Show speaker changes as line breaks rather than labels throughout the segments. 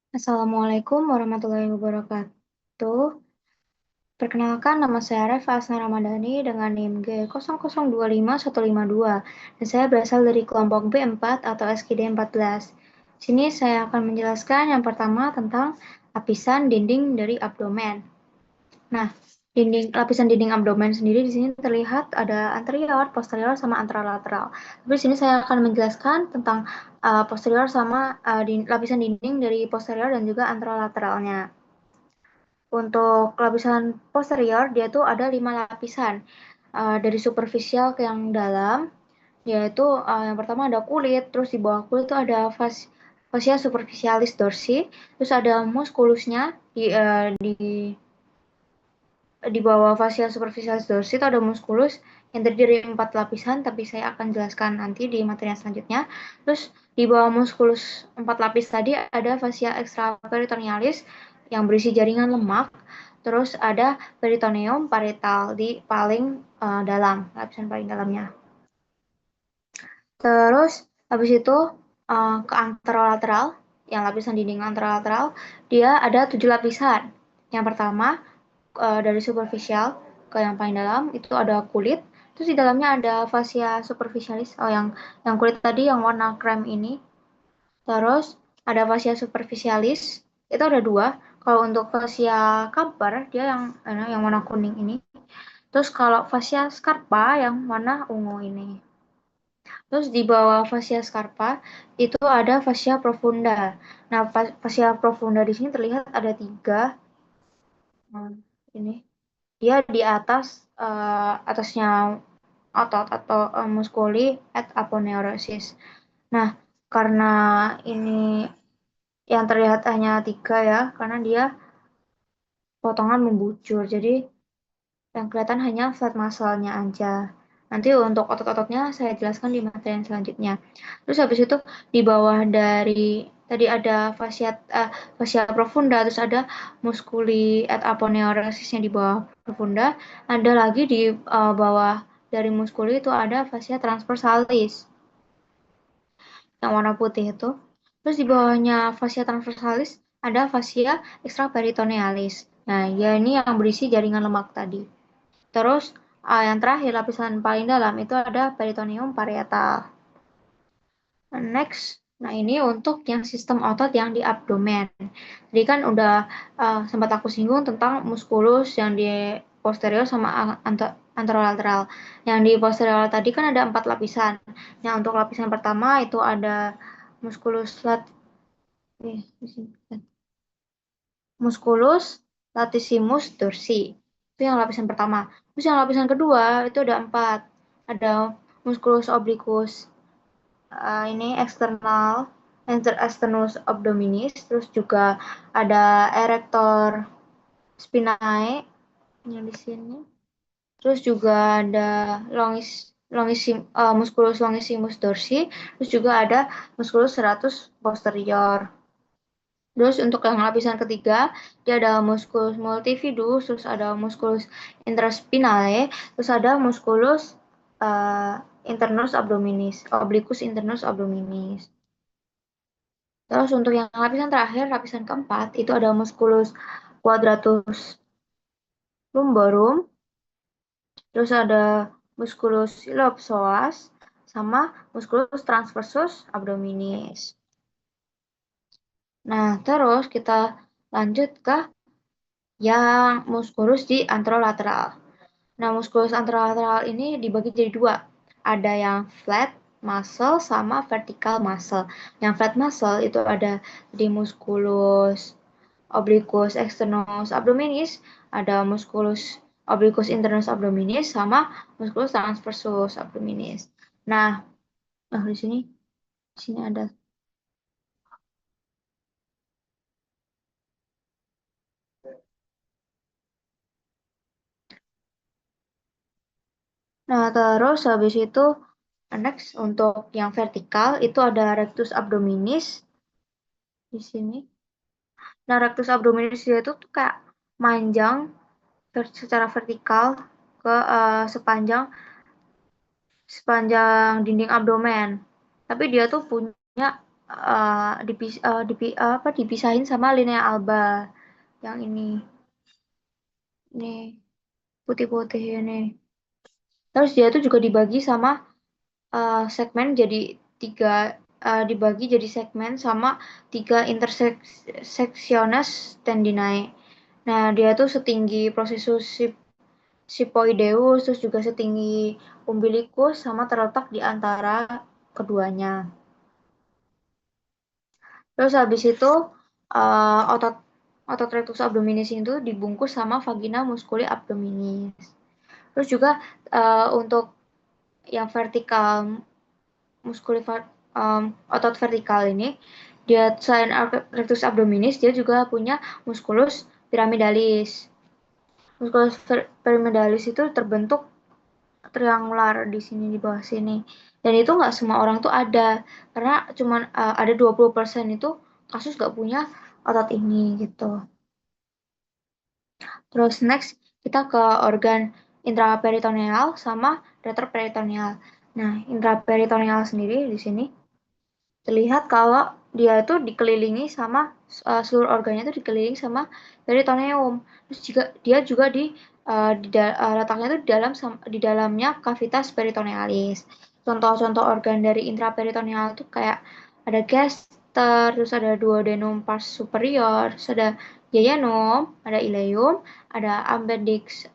Assalamualaikum warahmatullahi wabarakatuh. Perkenalkan, nama saya Reva Asna Ramadhani dengan NIM G00255152 dan saya berasal dari kelompok B4 atau SKD 14. Sini saya akan menjelaskan yang pertama tentang lapisan dinding dari abdomen. Nah, lapisan dinding abdomen sendiri di sini terlihat ada anterior, posterior, sama anterolateral. Tapi di sini saya akan menjelaskan tentang posterior sama lapisan dinding dari posterior dan juga anterolateralnya. Untuk lapisan posterior, dia tuh ada 5 lapisan. Dari superficial ke yang dalam, yaitu yang pertama ada kulit, terus di bawah kulit itu ada fascia superficialis dorsi, terus ada muskulusnya di bawah fascia superficialis dorsi itu ada muskulus yang terdiri dari 4 lapisan, tapi saya akan jelaskan nanti di materi yang selanjutnya. Terus di bawah muskulus 4 lapis tadi ada fascia extraperitonealis yang berisi jaringan lemak. Terus ada peritoneum parietal di paling dalam, lapisan paling dalamnya. Terus habis itu ke anterolateral, yang lapisan dinding anterolateral, dia ada 7 lapisan. Yang pertama dari superficial ke yang paling dalam itu ada kulit, terus di dalamnya ada fascia superficialis, yang kulit tadi yang warna krem ini. Terus ada fascia superficialis, itu ada dua. Kalau untuk fascia Camper dia yang warna kuning ini. Terus kalau fascia scarpa yang warna ungu ini. Terus di bawah fascia scarpa itu ada fascia profunda. Nah, fascia profunda di sini terlihat ada tiga. Nah, ini dia di atasnya otot atau muskuli at aponeurosis. Nah, karena ini yang terlihat hanya tiga ya, karena dia potongan membujur, jadi yang kelihatan hanya flat muscle-nya aja. Nanti untuk otot-ototnya saya jelaskan di materi yang selanjutnya. Terus habis itu di bawah dari tadi ada fascia profunda, terus ada musculi et aponeurosis-nya di bawah profunda, ada lagi di bawah dari muskuli itu ada fascia transversalis yang warna putih itu. Terus di bawahnya fascia transversalis ada fascia extraperitonealis. Nah, ya ini yang berisi jaringan lemak tadi. Terus yang terakhir lapisan paling dalam itu ada peritoneum parietal. Next, nah ini untuk yang sistem otot yang di abdomen. Jadi kan udah sempat aku singgung tentang muskulus yang di posterior sama anterolateral. Yang di posterior tadi kan ada 4 lapisan. Yang untuk lapisan pertama itu ada musculus musculus latissimus dorsi. Itu yang lapisan pertama. Terus yang lapisan kedua itu ada 4. Ada musculus obliquus ini eksternal, externus abdominis, terus juga ada erector spinae yang di sini. Terus juga ada musculus longissimus dorsi, terus juga ada musculus serratus posterior. Terus untuk yang lapisan ketiga, dia ada musculus multifidus, terus ada musculus interspinale, terus ada musculus uh, internus abdominis, obliquus internus abdominis. Terus untuk yang lapisan terakhir, lapisan keempat, itu ada musculus quadratus lumborum, terus ada musculus iliopsoas, sama musculus transversus abdominis. Nah, terus kita lanjut ke yang muskulus di anterolateral. Nah, muskulus anterolateral ini dibagi jadi dua. Ada yang flat muscle sama vertical muscle. Yang flat muscle itu ada di musculus obliquus externus abdominis, ada musculus obliquus internus abdominis sama musculus transversus abdominis. Nah, di sini ada. Nah, terus habis itu next untuk yang vertikal itu ada rectus abdominis di sini. Nah, rectus abdominis itu tuh kayak manjang secara vertikal ke sepanjang sepanjang dinding abdomen. Tapi dia tuh punya dipisahin sama linea alba yang ini putih-putih ini. Terus dia tuh juga dibagi sama segmen jadi tiga, dibagi jadi segmen sama tiga intersectiones tendinae. Nah, dia tuh setinggi processus sipoideus, terus juga setinggi umbilicus, sama terletak di antara keduanya. Terus habis itu otot otot rectus abdominis itu dibungkus sama vagina musculi abdominis. Terus juga untuk yang vertikal muskuli otot vertikal ini, dia selain rectus abdominis dia juga punya musculus pyramidalis. Musculus pyramidalis itu terbentuk triangular di sini, di bawah sini. Dan itu nggak semua orang tuh ada, karena cuman ada 20% itu kasus nggak punya otot ini gitu. Terus next kita ke organ intraperitoneal sama retroperitoneal. Nah, intraperitoneal sendiri di sini terlihat kalau dia itu dikelilingi sama seluruh organnya itu dikelilingi sama peritoneum. Terus juga dia juga letaknya itu di dalamnya cavitas peritonealis. Contoh-contoh organ dari intraperitoneal itu kayak ada gaster, terus ada duodenum pars superior, terus ada yeyunum, ada ileum, ada appendix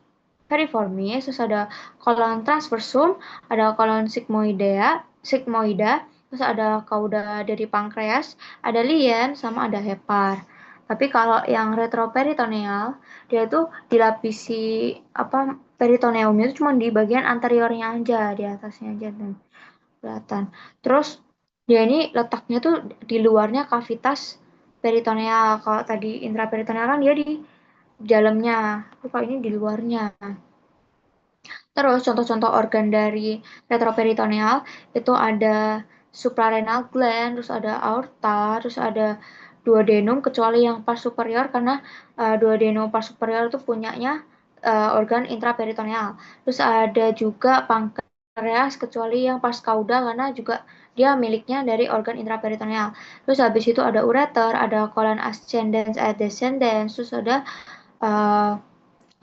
piriformis, terus ada kolon transversum, ada kolon sigmoida, terus ada kauda dari pankreas, ada lien, sama ada hepar. Tapi kalau yang retroperitoneal, dia itu dilapisi apa peritoneumnya itu cuma di bagian anteriornya aja, di atasnya aja dan kelihatan. Terus dia ini letaknya tuh di luarnya kavitas peritoneal. Kalau tadi intraperitoneal kan dia di dalamnya. Kalau ini di luarnya. Terus contoh-contoh organ dari retroperitoneal itu ada suprarenal gland, terus ada aorta, terus ada duodenum kecuali yang pars superior karena duodenum pars superior itu punyanya organ intraperitoneal. Terus ada juga pankreas kecuali yang pars cauda karena juga dia miliknya dari organ intraperitoneal. Terus habis itu ada ureter, ada colon ascendens, descendens, terus uh,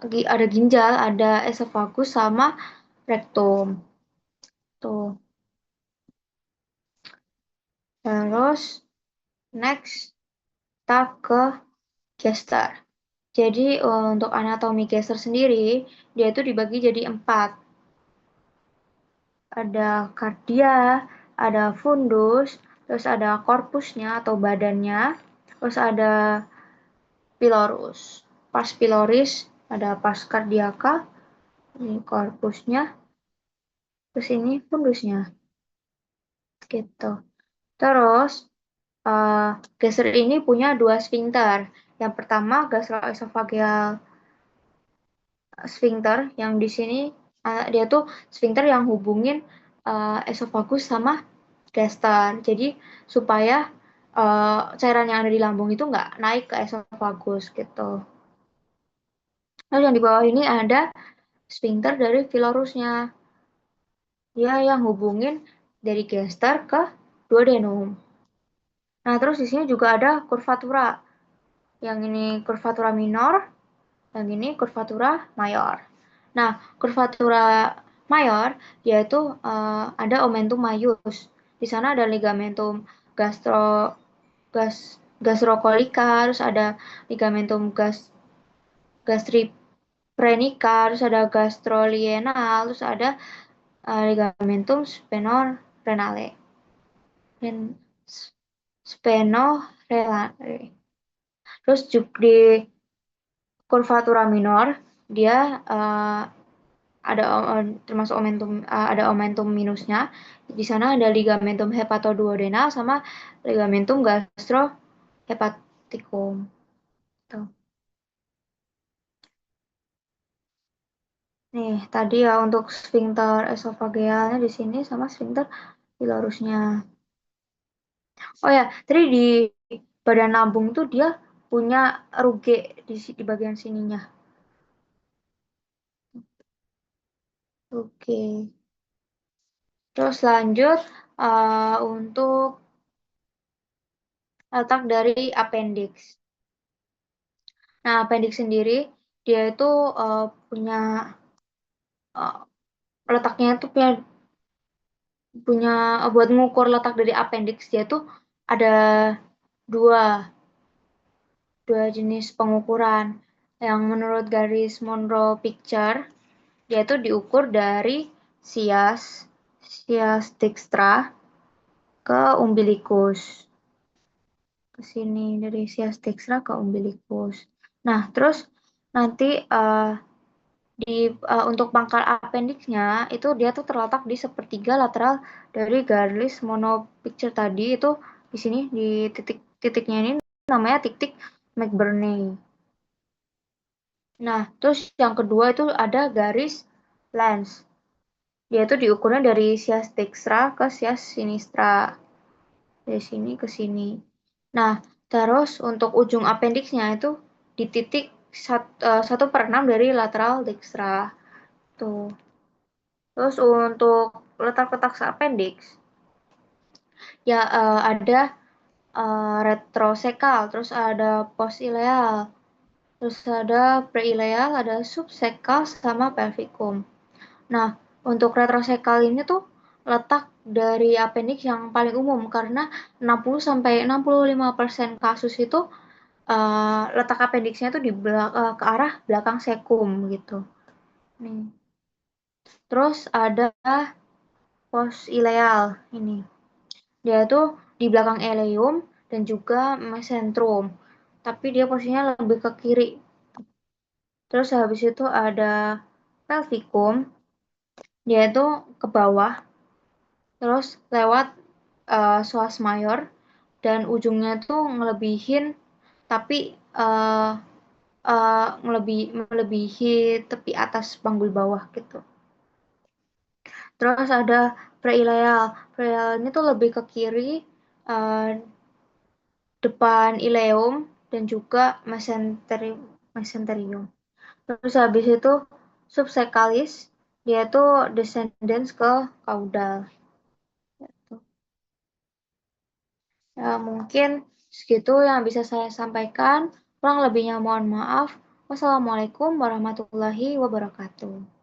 ada ginjal, ada esophagus sama rektum. Tuh. Terus next kita ke gestar. Jadi untuk anatomi gestar sendiri, dia itu dibagi jadi 4. Ada kardia, ada fundus, terus ada korpusnya atau badannya, terus ada pilorus. Pas piloris ada pas kardiaka, ini korpusnya, terus ini fundusnya, gitu. Terus uh, gaser ini punya 2 sphincter. Yang pertama gastroesophageal sphincter yang di sini dia tuh sphincter yang hubungin esophagus sama gaster. Jadi supaya cairan yang ada di lambung itu nggak naik ke esophagus gitu. Lalu yang di bawah ini ada sphincter dari pilorusnya. Dia yang hubungin dari gaster ke duodenum. Nah, terus di sini juga ada curvatura. Yang ini curvatura minor, yang ini curvatura mayor. Nah, curvatura mayor yaitu ada omentum maius. Di sana ada ligamentum gas, gastrocolica, terus ada ligamentum gastriprenica, terus ada gastrolienal, terus ada ligamentum spinorenale. Dan spinorenale. Terus juga di curvatura minor dia ada termasuk ada omentum minusnya. Di sana ada ligamentum hepatoduodenal sama ligamentum gastrohepaticum. Tuh. Nih, tadi ya untuk sphincter esofagealnya di sini sama sphincter pilorusnya. Oh ya, tadi di badan lambung tuh dia punya ruge di bagian sininya. Oke. Terus lanjut untuk letak dari appendix. Nah, appendix sendiri dia itu punya uh, letaknya itu punya punya buat mengukur letak dari appendix dia tuh ada dua dua jenis pengukuran. Yang menurut garis Monroe Picture dia itu diukur dari sias dextra ke umbilicus. Ke sini dari sias dextra ke umbilicus. Nah, terus nanti untuk pangkal appendixnya itu dia tuh terletak di sepertiga lateral dari garis monopicture tadi itu di sini di titiknya ini namanya titik McBurney. Nah, terus yang kedua itu ada garis lens. Dia itu diukurnya dari sias dextra ke sias sinistra. Dari sini ke sini. Nah, terus untuk ujung appendixnya itu di titik 1/6 dari lateral dextra. Tuh. Terus untuk letak-letak appendix, ya ada retrosekal, terus ada postileal, terus ada preileal, ada subsekal, sama pelvikum. Nah, untuk retrosekal ini tuh letak dari appendix yang paling umum karena 60-65% kasus itu letak appendixnya tuh ke arah belakang sekum gitu. Nih. Terus ada postileal ini. Dia tuh di belakang ileum dan juga mesentrum. Tapi dia posisinya lebih ke kiri. Terus habis itu ada pelvikum. Dia itu ke bawah. Terus lewat psoas mayor. Dan ujungnya tuh ngelebihin. Tapi melebihi tepi atas panggul bawah gitu. Terus ada preileal. Preileal ini tuh lebih ke kiri. Uh, Depan ileum dan juga mesenterium. Terus habis itu subsekalis dia tuh descendants ke caudal. Ya, mungkin segitu yang bisa saya sampaikan. Kurang lebihnya mohon maaf. Wassalamualaikum warahmatullahi wabarakatuh.